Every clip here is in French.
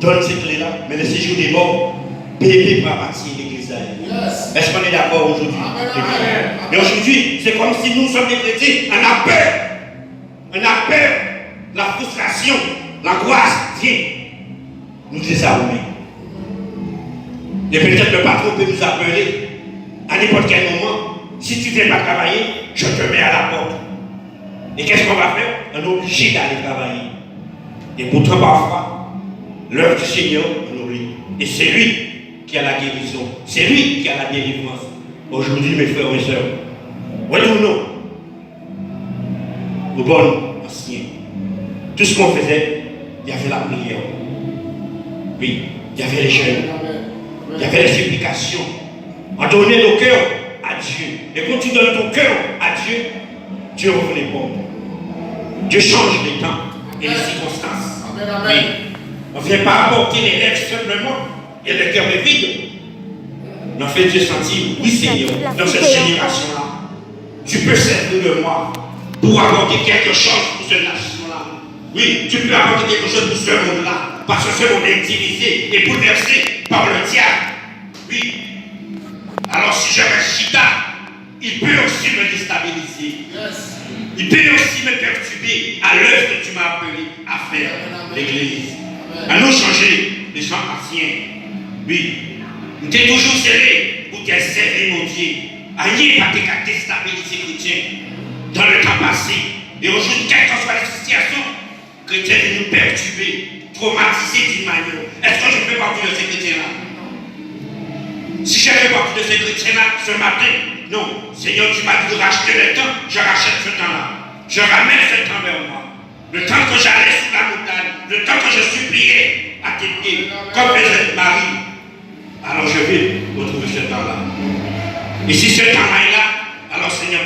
donne ces clés-là, mais le séjour des morts, bébé va bâtir l'église. Est-ce qu'on est d'accord aujourd'hui? Et aujourd'hui, c'est comme si nous sommes des chrétiens, on a peur. On a peur. La frustration, l'angoisse vient nous désarmer. Et peut-être le patron peut nous appeler à n'importe quel moment. Si tu ne viens pas travailler, je te mets à la porte. Et qu'est-ce qu'on va faire? On est obligé d'aller travailler. Et pourtant, parfois, l'œuvre du Seigneur, on oublie. Et c'est lui qui a la guérison. C'est lui qui a la délivrance. Aujourd'hui, mes frères et sœurs, oui ou non? Au bon ancien. Tout ce qu'on faisait, il y avait la prière. Oui, il y avait les jeûnes. Il y avait les supplications. On donnait nos cœurs à Dieu. Et quand tu donnes ton cœur à Dieu, Dieu ouvre les portes. Dieu change les temps et les circonstances. Oui. On ne vient pas apporter les lèvres simplement et le cœur est vide. Mais en fait, Dieu sentit, oui Seigneur, dans cette génération-là, tu peux servir de moi pour apporter quelque chose pour cette nation-là. Oui, tu peux apporter quelque chose pour ce monde-là. Parce que ce monde est utilisé et bouleversé par le diable. Oui. Alors si je reste chita, il peut aussi me déstabiliser. Il peut aussi me perturber à l'œuvre que tu m'as appelé à faire, l'église. À nous changer les gens anciens. Oui. Nous t'es toujours serré pour qu'elle serve mon Dieu. Aïe, pas qu'à déstabiliser les chrétiens dans le temps passé. Et aujourd'hui, quelle que soit la situation, chrétiens viennent nous perturber, traumatiser d'une manière. Est-ce que je fais partie de ces chrétiens-là? Si je fais partie de ces chrétiens-là ce matin, non. Seigneur, tu m'as dit de racheter le temps, je rachète ce temps-là. Je ramène ce temps vers moi. Le temps que j'allais sous la montagne, le temps que je suppliais à tes pieds, comme faisait Marie. Alors je vais retrouver ce temps-là. Et si ce temps-là est là, alors Seigneur,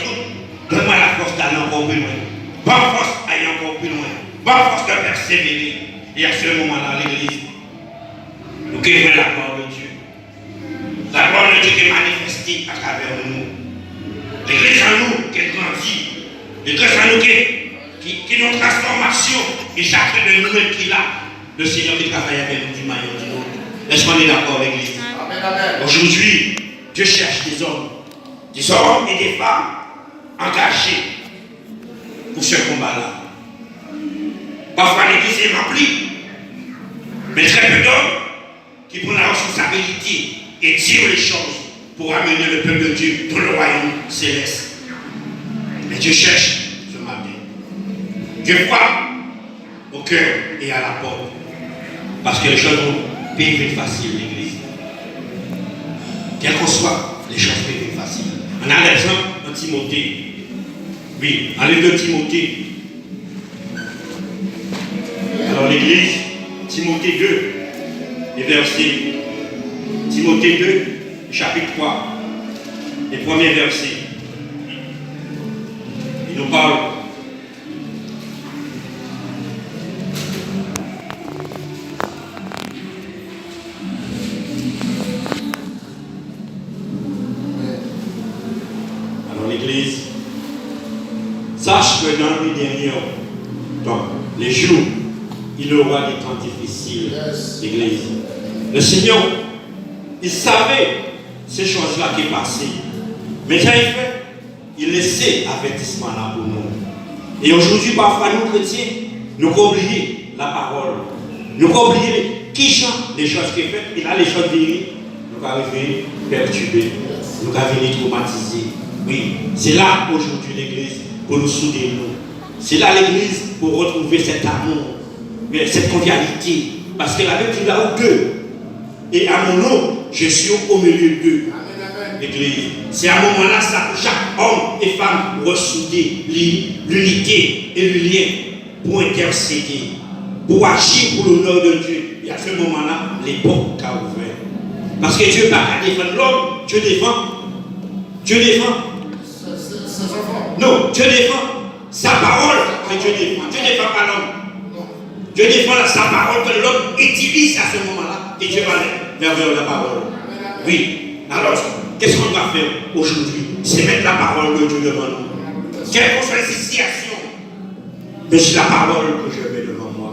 donne-moi la force d'aller encore plus loin. Bonne force d'aller encore plus loin. Bonne force de persévérer. Et à ce moment-là, l'Église, nous créons la gloire de Dieu. La gloire de Dieu qui est manifestée à travers nous. L'Église en nous qui est grandie. L'Église en nous qui est une transformation. Et chacun de nous qui est là, le Seigneur qui travaille avec nous du maillot du monde. Est-ce qu'on est d'accord, l'Église? Aujourd'hui, Dieu cherche des hommes et des femmes engagés pour ce combat-là. Parfois, l'Église est remplie, mais très peu d'hommes qui prennent la responsabilité et tirent les choses pour amener le peuple de Dieu dans le royaume céleste. Mais Dieu cherche ce matin. Dieu frappe au cœur et à la porte. Parce que les choses vont vite facile, l'Église. Quel qu'on soit, les choses peuvent être faciles. On a l'exemple en Timothée. Oui, en livre de Timothée. Alors l'Église, Timothée 2, les versets. Timothée 2, chapitre 3, les premiers versets. Il nous parle. Alors l'Église, sache que dans les derniers, donc les jours, il y aura des temps difficiles, l'Église. Le Seigneur, il savait ces choses-là qui passaient. Mais quand il fait, il laissait avertissement là pour nous. Et aujourd'hui, parfois, nous chrétiens, nous avons oublié la parole. Nous avons oublié qui chante les choses qu'il fait. Et là, les choses venir, nous avons arrivé perturbés. Nous avons venir traumatiser. Oui, c'est là aujourd'hui l'Église pour nous souder nous. C'est là l'Église pour retrouver cet amour, cette convivialité. Parce que la Bible dit là où deux. Et à mon nom, je suis au milieu d'eux. L'Église. C'est à un moment-là ça que chaque homme et femme ressouder l'unité et le lien pour intercéder, pour agir pour l'honneur de Dieu. Et à ce moment-là, les portes sont ouvertes. Parce que Dieu n'a pas défendre l'homme, Dieu défend. Dieu défend. Non, Dieu défend sa parole que Dieu défend. Dieu ne défend pas l'homme. Dieu défend sa parole que l'homme utilise à ce moment-là. Et Dieu va vers la parole. Oui. Alors, qu'est-ce qu'on doit faire aujourd'hui? C'est mettre la parole de Dieu devant nous. Quelle que soit la situation, mais c'est la parole que je mets devant moi.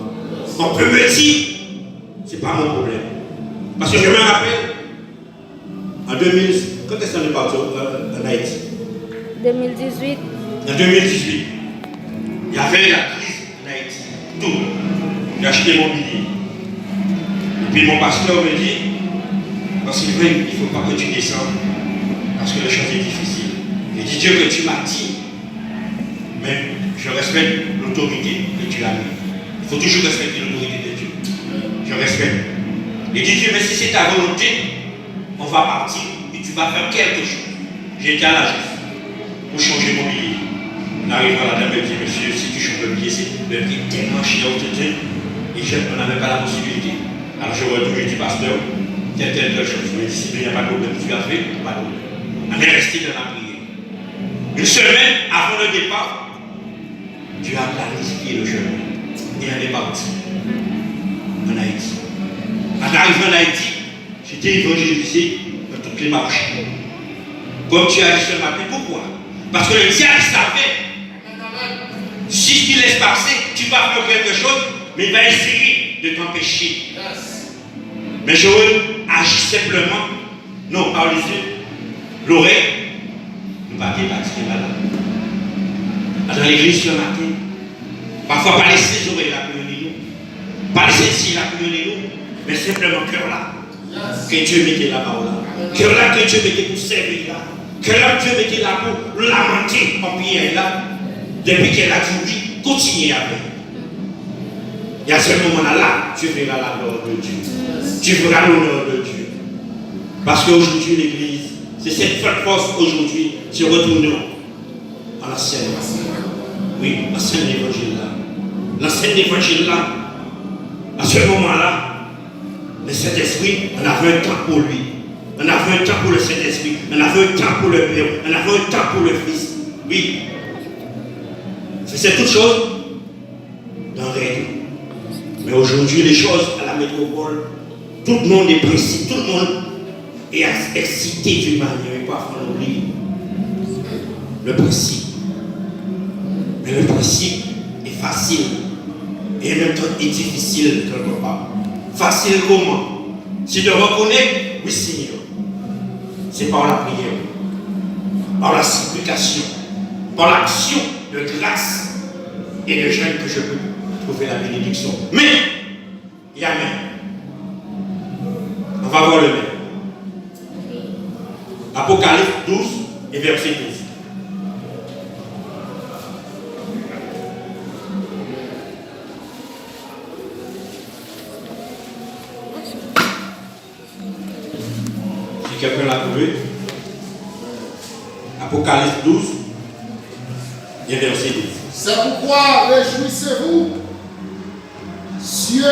On peut me dire, Ce n'est pas mon problème. Parce que je me rappelle, en 2000, quand est-ce qu'on est parti en Haïti? 2018. En 2018, il y avait la crise en Haïti. Tout. J'ai acheté mon billet. Et puis mon pasteur me dit, parce qu'il il ne faut pas que tu descendes, parce que le chemin est difficile. Et dit Dieu que tu m'as dit, mais je respecte l'autorité que tu as mis. Il faut toujours respecter l'autorité de Dieu. Je respecte. Et dit Dieu, mais si c'est ta volonté, on va partir et tu vas faire quelque chose. J'ai été à l'agence pour changer mon billet. On arrive à la dame et dit, monsieur, si tu changes le billet, c'est le prix tellement cher au et on n'avait pas la possibilité. Alors je retourne, je dis, pasteur, telle chose. Mais si il n'y a pas de problème, tu as fait, pas de problème. On est resté dans la prière. Une semaine avant le départ, Dieu a planifié le chemin. Et on est parti en Haïti. En arrivant en Haïti, j'étais évangélisé dans toutes les marches. Comme tu as dit ce matin, pourquoi? Parce que le diable savait, si tu laisses passer, tu vas faire quelque chose, mais il va essayer de t'empêcher. Mais Joël agit simplement, non, par les yeux, l'oreille, ne pas dépasser là. Dans l'église ce matin, parfois pas laisser les oreilles là pour nous, pas laisser ici là pour nous, mais simplement cœur là. Que Dieu mette la parole là. Cœur là que Dieu mette pour servir là. Cœur là que Dieu mette là pour lamenter en prière là. Depuis qu'elle a dit oui, continuez avec. Il y a ce moment-là, tu verras la gloire de Dieu. Tu verras l'honneur de Dieu. Parce qu'aujourd'hui, l'Église, c'est cette force aujourd'hui, se retournons à la scène. Oui, la scène d'évangile là. La scène d'évangile là, à ce moment-là, le Saint-Esprit, on avait un temps pour lui. On avait un temps pour le Saint-Esprit. On avait un temps pour le Père. On avait un temps pour le Fils. Oui. C'est toute chose dans règle. Mais aujourd'hui, les choses à la métropole, tout le monde est précis, tout le monde est excité d'une manière, et parfois on oublie le principe. Mais le principe est facile et en même temps est difficile quelque part. Facile comment? Si tu reconnais, oui Seigneur, c'est par la prière, par la supplication, par l'action de grâce et de jeûne que je peux trouver la bénédiction. Mais, il y a même. On va voir le même. Apocalypse 12 et verset 12. Si quelqu'un l'a trouvé, Apocalypse 12 et verset 12. C'est pourquoi réjouissez-vous, cieux,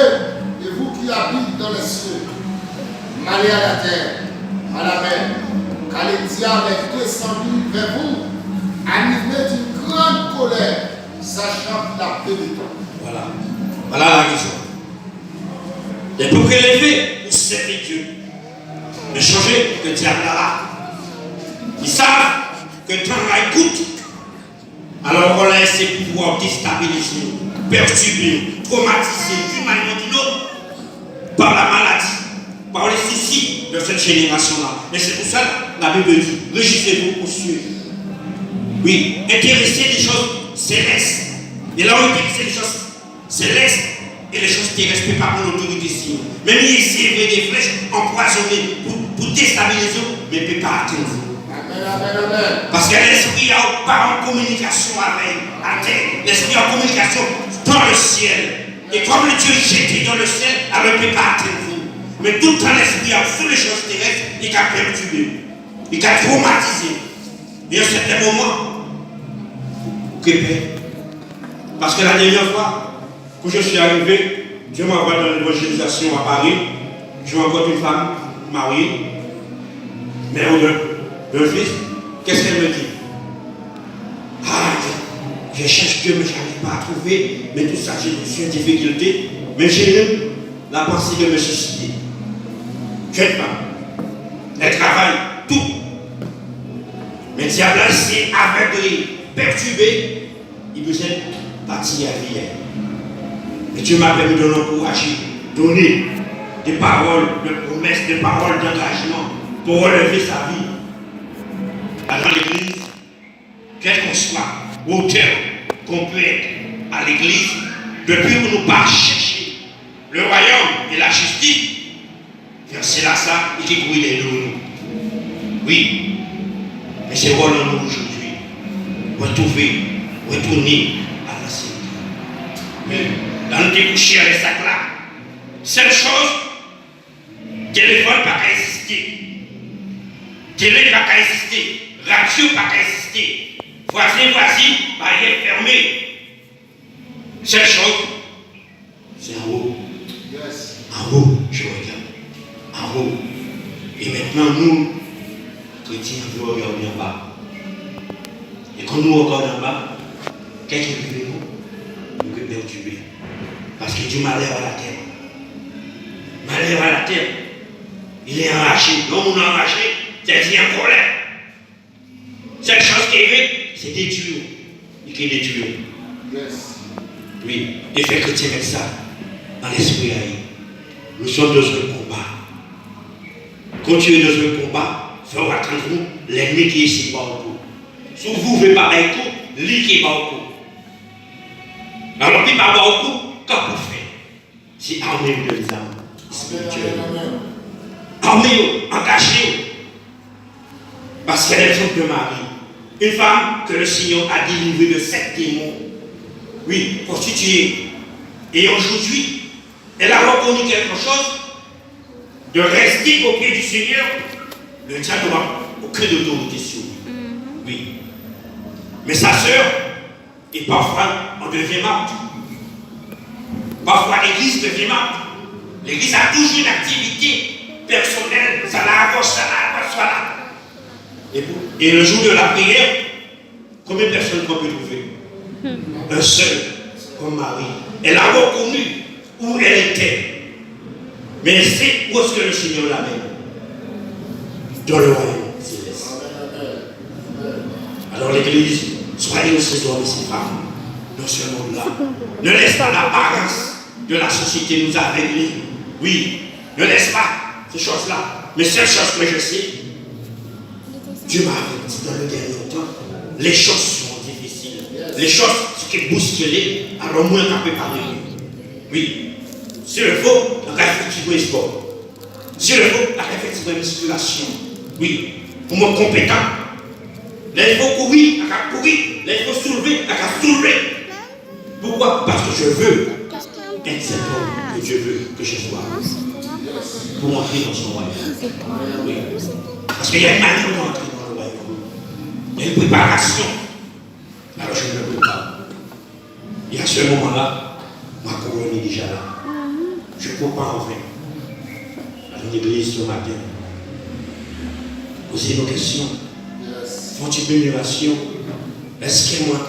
et vous qui habitez dans les cieux, malais à la terre, à la mer, car le diable est descendu vers vous, animé d'une grande colère, sachant qu'il a peu de temps. Voilà. Voilà la raison. Et pour prélever, pour servir Dieu, de changer le diable là. Ils savent que le temps là écoute. Alors on laisse ses pouvoirs déstabiliser, perturber, traumatiser d'une manière ou d'une autre par la maladie, par les soucis de cette génération-là. Et c'est pour ça que la Bible dit, réjouissez-vous pour suivre. Oui, intéressez les choses célestes. Et là on intéresse les choses célestes et les choses terrestres, mais pas pour l'autorité ici. Même ici, il y a des flèches empoisonnées pour déstabiliser, mais ne peut pas atteindre vous. Parce que l'esprit n'est pas en communication avec la terre. L'esprit est en communication dans le ciel. Et comme le Dieu est jeté dans le ciel, alors il ne peut pas atteindre vous. Mais tout le temps, l'esprit est sur les choses terrestres, il a perturbé, il a traumatisé. Et à un certain moment, vous crépez. Parce que la dernière fois, quand je suis arrivé, Dieu m'a envoyé dans l'évangélisation à Paris. Je rencontre une femme mariée, mère d'un fils. Qu'est-ce qu'elle me dit? Ah, je cherche Dieu, mais je n'arrive pas à trouver. Mais tout ça, je suis en difficulté. Mais j'ai eu la pensée de me suicider. Jeune femme. Elle travaille tout. Mais le diable, c'est aveuglé, perturbé. Il besoin de partir à vie. Mais Dieu m'a permis de l'encourager, donner des paroles de promesses, des paroles d'engagement pour relever sa vie. Dans l'église, quel qu'on soit, auteur qu'on peut être à l'église, depuis où nous pas chercher le royaume et la justice, c'est là ça et qui couille de nous. Oui, mais c'est rôle en nous aujourd'hui. Retourner à la cité. Dans nous découcher avec ça là, seule chose, téléphone pas qu'à exister. Télé pas qu'à exister. Radio pas qu'à exister. Voisin, barrière fermée. Seule chose, c'est en haut. Yes. En haut, je regarde. En haut. Et maintenant, nous, chrétiens, nous regardons en bas. Et quand nous regardons en bas, qu'est-ce qui fait nous? Nous sommes perturbés. Parce que Dieu malheur à la terre. Malheur à la terre. Il est enragé. L'homme est enragé, c'est-à-dire en colère. Cette chose qui est c'est détruire. Il est détruire. Yes. Oui, et fait chrétien avec ça, dans l'esprit. Nous sommes dans un combat. Continuez dans un combat, faire attendre vous l'ennemi qui est ici bas au cou. Si vous ne voulez pas avec tout, lui qui est bas au cou. Alors, qui est bas au cou, qu'est-ce vous faites? C'est armez-vous de les âmes spirituelles. Armez-vous, engagez-vous. Parce qu'elle est femme de Marie. Une femme que le Seigneur a délivrée de 7 démons. Oui, prostituée. Et aujourd'hui, elle a reconnu quelque chose de rester au pied du Seigneur. Le diable n'aura aucune autorité sur lui. Oui. Mais sa sœur, et parfois, on devient morte. Parfois, l'église devient morte. L'église a toujours une activité personnelle. Ça la gauche, ça la droite, ça la. Et le jour de la prière, combien de personnes qu'on peut trouver? Un seul, comme Marie. Elle a reconnu où elle était. Mais elle sait où est-ce que le Seigneur l'amène. Dans le royaume céleste. Alors l'église, soyez ces hommes et ces femmes dans ce monde-là. Ne laisse pas l'apparence de la société nous aveugler. Oui, ne laisse pas ces choses-là. Mais seule chose que je sais, Dieu m'a dit dans le dernier temps, les choses sont difficiles. Les choses qui bousculent, alors moi, on peut parler. Oui. S'il le faut, on va effectivement un sport. S'il le faut, on va effectivement une musculation. Oui. Pour moi, compétent. Là, il faut courir, on va courir. Là, il faut soulever, on va soulever. Pourquoi? Parce que je veux être cet homme que Dieu veut que je sois. Pour entrer dans son royaume. Oui. Parce qu'il y a une manière d'entrer dans le royaume. Il y a une préparation. Alors je ne le peux pas. Et à ce moment-là, ma couronne est déjà là. Je ne peux pas en vain. À l'église ce matin, poser nos questions. Font-ils une murmuration? Est-ce que moi,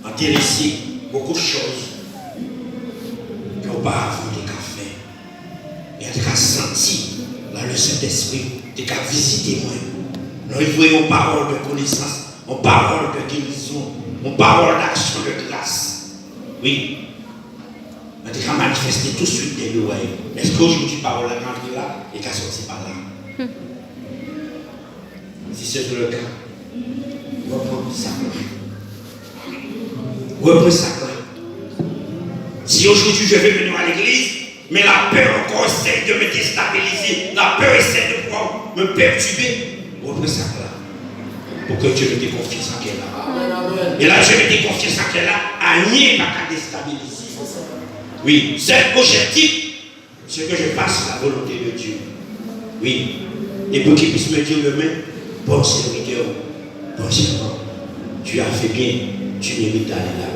intéressé beaucoup de choses qu'auparavant des cafés, et en tout cas senti dans le Saint-Esprit, des cas visiter moi. Nous voyons parole de connaissance, en parole de guérison, en parole d'action de grâce. Oui. On a manifesté tout de suite des lois. Est-ce qu'aujourd'hui, parole est rentrée là et qu'elle sortit par là? Si c'est le cas, reprends ça. Reprends ça. Si aujourd'hui je vais venir à l'église, mais la peur encore essaie de me déstabiliser, la peur essaie de pouvoir me perturber, reprends ça là. Pour que Dieu me dé confiance en qu'elle a. Et là, Dieu me dé confiance en qu'elle a, à nier pas qu'à déstabiliser. Oui, c'est objectif, c'est que je fasse la volonté de Dieu. Oui. Et pour qu'il puisse me dire demain, bon serviteur, bon servant, tu as fait bien, tu mérites d'aller là.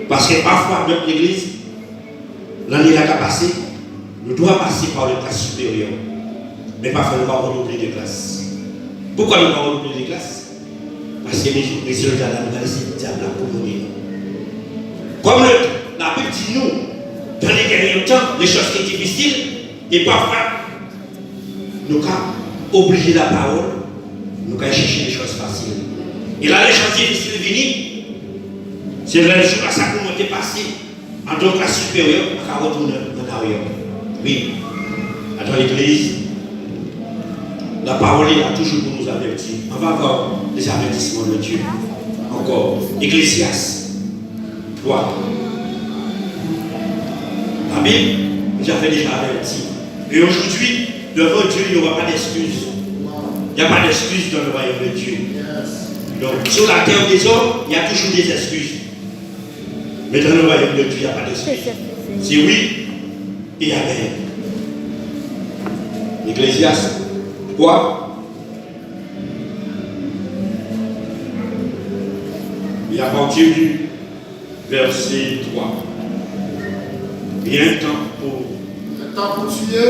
Parce que parfois, notre église, l'année là qui a passé, nous devons passer par le classe supérieure. Mais parfois, nous ne pouvons pas redoubler de classe. Pourquoi nous ne pouvons pas redoubler de classe? Parce que les résultats de la c'est le diable pour nous. Comme la Bible dit nous, dans les derniers temps, les choses qui sont difficiles, et parfois, nous avons obligé la parole, nous avons cherché les choses faciles. Et là, les choses difficiles viennent, c'est le jour à ça qu'on est passé en tant que classe supérieure, on va retourner en arrière. Oui. Dans l'église, la parole est là toujours pour nous avertir. On va avoir des avertissements de Dieu. Encore. Ecclésiaste 3. La Bible nous avait déjà averti. Et aujourd'hui, devant Dieu, il n'y aura pas d'excuses. Il n'y a pas d'excuses dans le royaume de Dieu. Donc, sur la terre des hommes, il y a toujours des excuses. Mais dans le royaume de Dieu, il n'y a pas d'excuses. C'est oui et amen. Ecclésiaste 3. Et à partir du verset 3. Il y a un temps pour. Un temps pour tuer,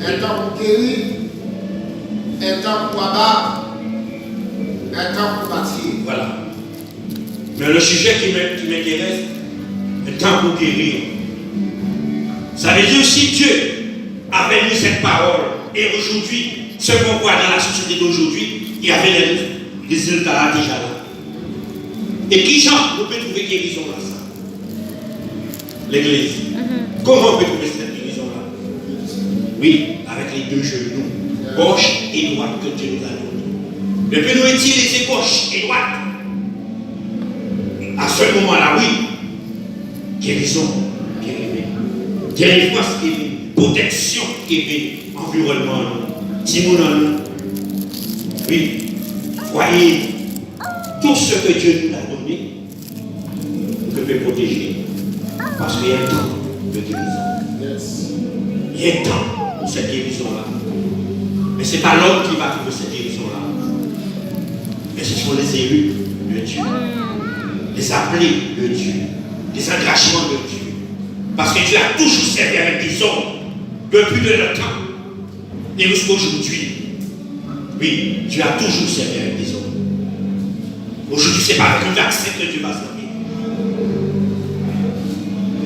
un temps pour guérir, un temps pour abattre, un temps pour bâtir. Voilà. Mais le sujet qui m'intéresse, un temps pour guérir. Ça veut dire si Dieu avait mis cette parole, et aujourd'hui, ce qu'on voit dans la société d'aujourd'hui, il y avait les résultats déjà là. Et qui genre on peut trouver guérison là ça? L'église. Comment on peut trouver cette guérison-là? Oui, avec les deux genoux, gauche et droite que Dieu nous a donné. Mais peut nous utiliser gauche et droite. À ce moment-là, oui, guérison qui est venue. Délivrance qui est venue. Protection qui est venue. Environnement, Timon, oui, voyez tout ce que Dieu nous a donné, nous peut protéger. Parce qu'il y a un temps de guérison. Il y a un temps pour cette guérison-là. Mais ce n'est pas l'homme qui va trouver cette guérison-là. Mais ce sont les élus de Dieu. Les appelés de Dieu. Les attachements de Dieu. Parce que Dieu a toujours servi avec des hommes depuis de longtemps. Et jusqu'à aujourd'hui. Oui, Dieu a toujours servi avec des hommes. Aujourd'hui, ce n'est pas avec un vaccin que Dieu va servir.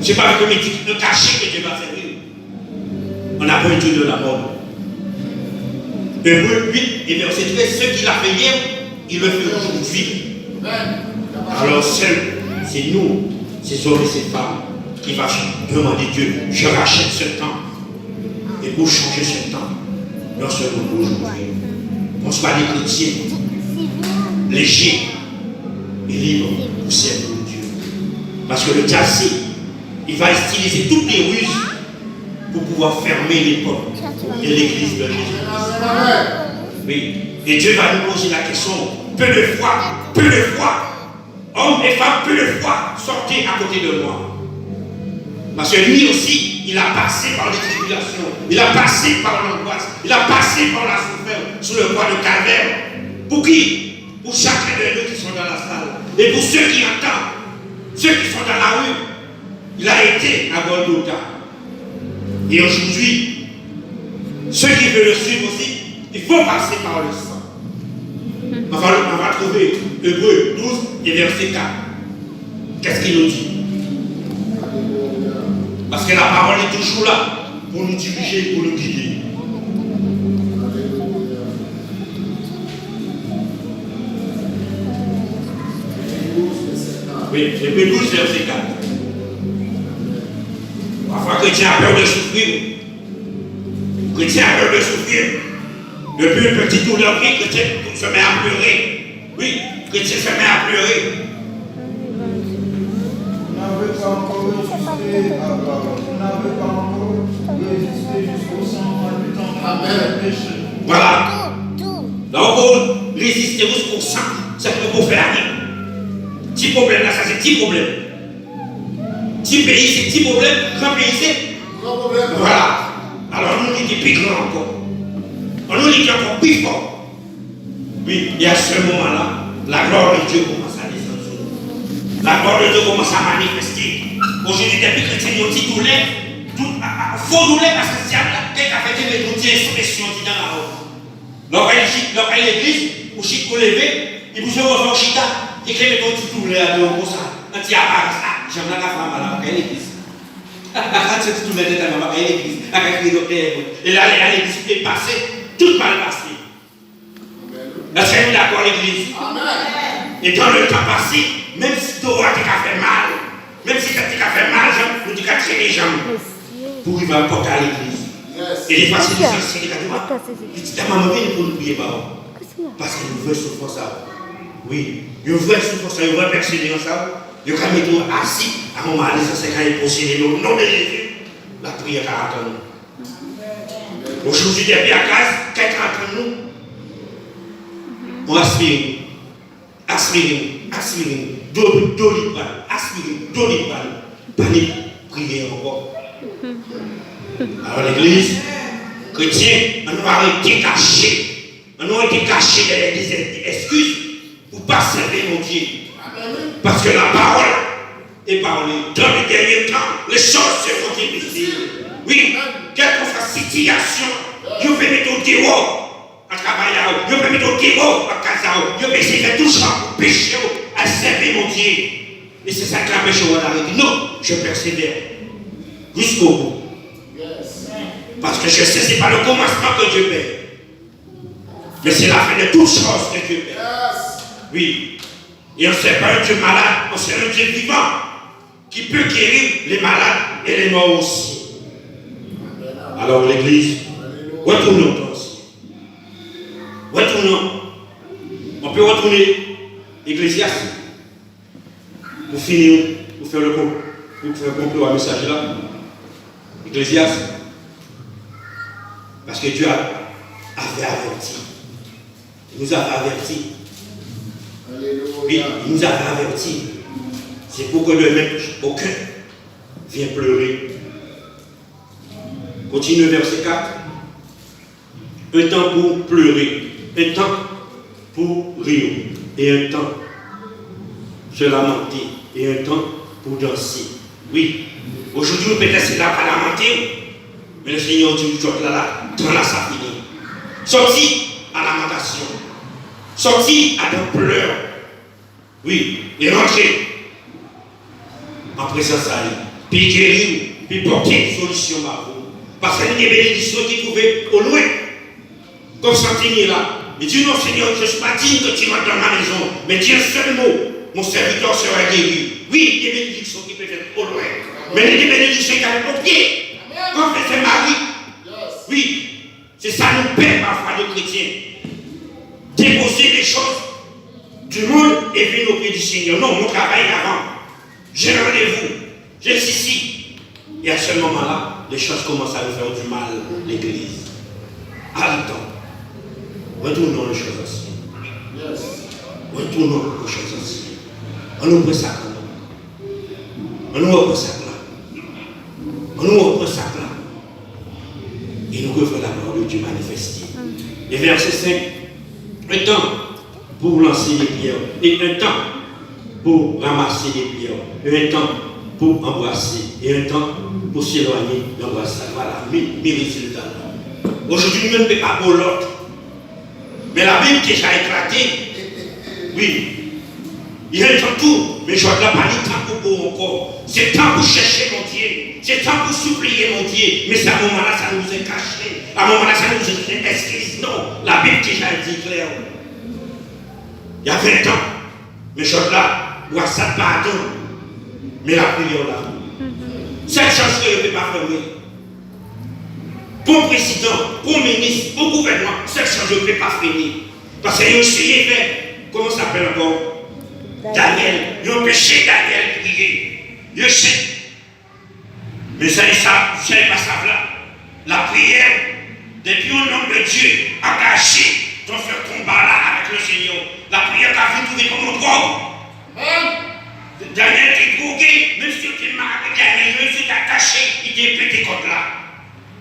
Ce n'est pas avec un cachet que Dieu va servir. On n'a pas un Dieu de la mort. Hébreux 8 et verset 13, ce qu'il a fait hier, il le fait aujourd'hui. Alors seul, c'est nous, ces hommes et ces femmes, qui va demander Dieu, je rachète ce temps. Et pour changer ce temps, nous sommes aujourd'hui. On soit des chrétiens légers et libres pour servir Dieu. Parce que le diable, il va utiliser toutes les ruses pour pouvoir fermer les portes de l'église de Jésus. Oui. Et Dieu va nous poser la question, peu de foi, hommes et femmes, peu de foi, sortez à côté de moi. Parce que lui aussi, il a passé par les tribulations, il a passé par l'angoisse, il a passé par la souffrance sur le croix de Calvaire. Pour qui? Pour chacun de nous qui sont dans la salle. Et pour ceux qui entendent, ceux qui sont dans la rue. Il a été à Golgotha. Et aujourd'hui, ceux qui veulent le suivre aussi, il faut passer par le sang. On va trouver Hébreux 12 et verset 4. Qu'est-ce qu'il nous dit? Parce que la parole est toujours là pour nous diriger, pour nous guider. Oui, Hébreux 12 verset 4. Parfois, chrétien a peur de souffrir. Chrétien a peur de souffrir. Depuis une petite douleur, chrétien se met à pleurer. Oui, chrétien se met à pleurer. Vous n'avez pas encore résisté à la parole. Vous n'avez pas encore résisté jusqu'au sang du temps de péché. Voilà. Donc, on résister jusqu'au sang. C'est pour faire rien. Petit problème là, ça c'est petit problème. Petit pays, c'est petit problème. Grand pays, c'est grand problème. Voilà. Alors nous, on est plus grand encore. On nous est encore plus fort. Oui, et à ce moment-là, la gloire de Dieu commence à descendre sur nous. La gloire de Dieu commence à manifester. Aujourd'hui, depuis que chrétiens ont dit douleur, faux douleur parce que c'est quelqu'un a fait des expressions dans la robe. Lorsqu'il y a l'église, ou chic pour lever, il vous revoit au chita. Et que les autres tout là comme ça, quand il y a pas ça, j'aime la femme à l'église. Quand c'est tout le temps à l'église, avec les docteurs, et là l'église est passée, tout mal passé. Est-ce que vous d'accord l'église? Et dans le temps passé, même si tu as fait mal, même si tu as fait mal, vous dites qu'à tirer les jambes. pour arriver à porter à l'église. Et des fois, c'est des anciens qui disent, ta maman vient pour nous prier par parce que nous voulons souffrir ça. Oui, nous voulons souffrir ça, nous voulons persévérer ça. Nous allons mettre assis à un moment donné, ça c'est quand il procède au nom de Jésus. La prière à attendre nous. Aujourd'hui, depuis à casa, quelqu'un attend nous. On aspire, aspire, doliprane, panique, prier encore. Alors l'église, chrétien, on va arrêter caché. On va arrêter caché derrière des excuses pour ne pas servir mon Dieu. Parce que la parole est parlée. Dans les derniers temps, les choses seront difficiles. Oui, quelle que soit la situation, je vais mettre au dehors à travailler, je vais mettre au dehors à casa, je vais essayer de tout ça pour pécher, à servir mon Dieu. Et c'est ça que la péché va arrêter. Non, je persévère jusqu'au bout. Parce que je sais, ce n'est pas le commencement que Dieu paie. Mais c'est la fin de toutes choses que Dieu paie. Oui. Et on ne sait pas un Dieu malade, on sait un Dieu vivant qui peut guérir les malades et les morts aussi. Alors l'église, retournons tous. Retournons. On peut retourner Ecclésiaste pour finir, pour faire le complot à message là. Ecclésiaste. Parce que Dieu avait averti. Il nous avait averti. Oui, il nous avait averti. C'est pour que demain, aucun vienne pleurer. Continue verset 4. Un temps pour pleurer, un temps pour rire, et un temps se lamenter, et un temps pour danser. Oui, aujourd'hui, peut-être c'est là pas lamenter, mais le Seigneur dit, là, dans la ça finit. Sorti à lamentation, sorti à des pleurs. Oui, et rentrer en présence à lui, puis guérir, puis porter une solution à vous. Parce qu'il y a des bénédictions qui trouvaient au loin, comme Santini là. Il dit non Seigneur, je ne suis pas digne que tu rentres dans ma maison, mais dis un seul mot, mon serviteur sera guéri. Oui, des bénédictions qui peuvent être au loin, mais il y a des bénédictions qui arrivent au pied. Comme fait Marie. Oui, c'est ça nous paie parfois de chrétiens. Déposer les choses du monde et venir au pied du Seigneur. Non, mon travail est avant. J'ai rendez-vous. Je suis ici. Et à ce moment-là, les choses commencent à nous faire du mal, l'église. Arrêtons. Retournons les choses anciennes. Retournons aux choses anciennes. On nous prend ça là. On nous reprend ça là. On nous reprend ça là. Et nous refaisons la parole de Dieu manifestée. Et verset 5. Un temps pour lancer des pierres. Et un temps pour ramasser des pierres. Et un temps pour embrasser. Et un temps pour s'éloigner d'embrasser. Voilà, mes résultats. Aujourd'hui, nous ne pouvons pas pour l'autre. Mais la Bible qui a éclaté, oui, il y a un temps tout, mais je ne dois pas le temps pour encore. C'est temps pour chercher mon Dieu, c'est temps pour supplier mon Dieu, mais à un moment-là, ça nous est caché, à un moment-là, ça nous est excuse. Non, la Bible qui a dit clair. Il y a 20 ans, mais je là, où ça pardon, mais la prière là. Cette chose que je ne peux pas fermer. Pour président, pour ministre, pour gouvernement, cette chose je ne peux pas freiner. Parce qu'il y a essayé de faire, comment ça s'appelle encore? Daniel. Ils ont empêché Daniel de prier. Ils essayent. Mais ça, je n'ai pas ça là. La prière, depuis un homme de Dieu engagé dans ce combat-là avec le Seigneur, la prière qu'a vu trouver comme un drogue. Daniel était drogué, même si il était marié, Daniel, même si il était attaché, il était pété contre là.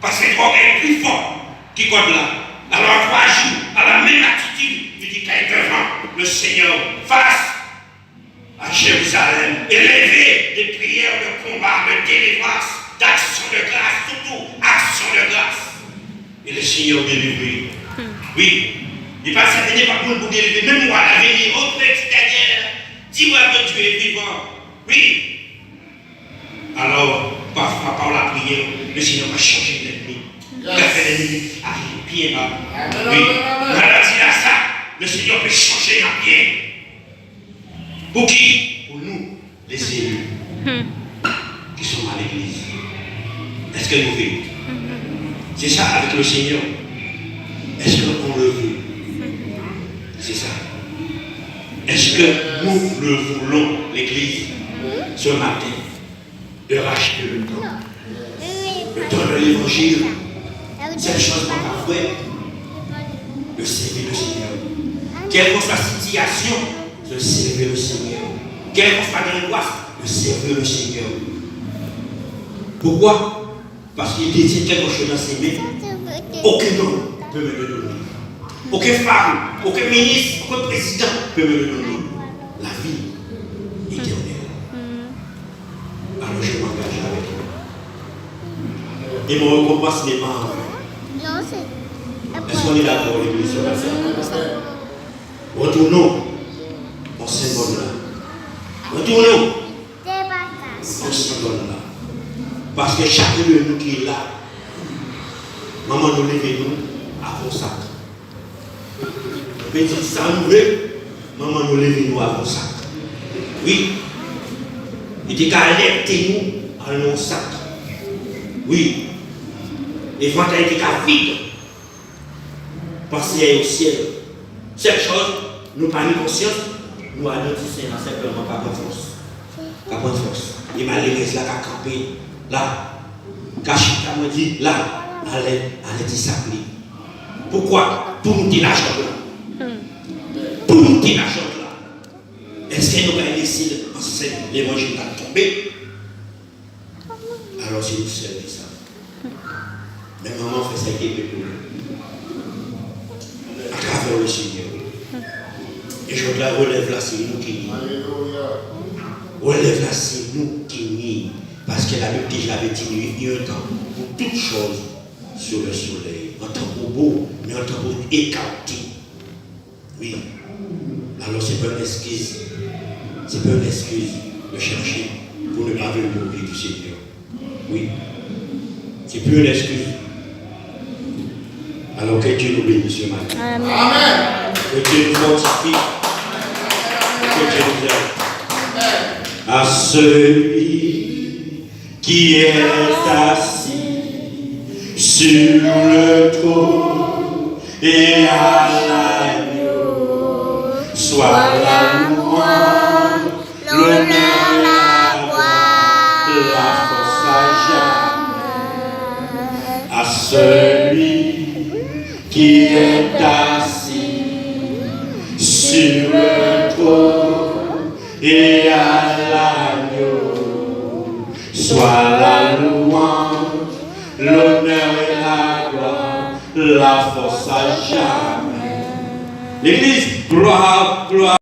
Parce que le drogue est plus fort qui code là. Alors, 3 jours, à la même attitude, il dit qu'il est devant le Seigneur, face à Jérusalem, élever des prières de combat, de délivrance, d'action de grâce, surtout action de grâce. Et le Seigneur délivre. Oui, il passe à venir par contre pour délivrer, même moi à l'avenir, au petit Daniel, dis-moi que Dieu est vivant. Oui. Alors, parfois par la prière, le Seigneur va changer l'ennemi. Il a fait l'ennemi arriver bien bas. Oui, maladie là, ça, le Seigneur peut changer en bien. Pour qui? Pour nous, les élus, qui sont à l'église. Est-ce qu'elle nous veut? C'est ça avec le Seigneur. Est-ce qu'on le veut? C'est ça. Est-ce que nous le voulons, l'Église, ce matin, de racheter le temps de l'Évangile? Cette chose qu'on a fait, de servir le Seigneur. Quelle que soit la situation, de servir le Seigneur. Quelle que soit l'angoisse, de servir le Seigneur. Pourquoi? Parce qu'il détient quelque chose dans ses mains. Aucun homme peut me le donner. Aucun femme, aucun ministre, aucun président peut me le donner. La vie éternelle. Alors je m'engage avec vous. Et mon récompense n'est pas en vain. Est-ce qu'on est d'accord, l'église sur la terre? Retournons au symbole là. Retournons au symbole là. Parce que chacun de nous qui est là, maman nous lève nous à vos sacs. Petit ça nous veut, maman nous lève nous à vos sacs. Oui. Il était alerter nous à nos sacs. Oui. Les ventes étaient vide. Passer au ciel. Cette chose, nous parlons conscience, nous allons dire simplement pas de force. Pas de force. Et ma l'église là, qui a campé, là, Kachita me dit, là, allez discipler. Pourquoi? Pour nous dire l'argent là. Pour nous dire l'argent là. Est-ce que nous allons laisser l'évangile tomber? Alors c'est nous seuls qui savons. Mais maman fait ça qui est pour à travers le Seigneur. Et je la relève là, c'est nous qui n'y. Relève là, c'est nous qui n'y. Parce que la Bible déjà avait dit il y a un temps pour toutes choses sur le soleil. Un temps pour beau, mais un temps pour écarté. Oui. Alors c'est pas une excuse. C'est pas une excuse de chercher pour ne pas venir au vie du Seigneur. Oui. C'est plus une excuse. Alors que Dieu nous bénisse ce matin. Amen. Que Dieu nous fortifie. Que Dieu nous aide. À celui qui est assis sur le trône et à l'agneau, soit la louange, l'honneur, la gloire, la force à jamais. À celui qui est assis sur le trône et à l'agneau, soit la louange, l'honneur et la gloire, la force à jamais. L'Église, gloire, gloire.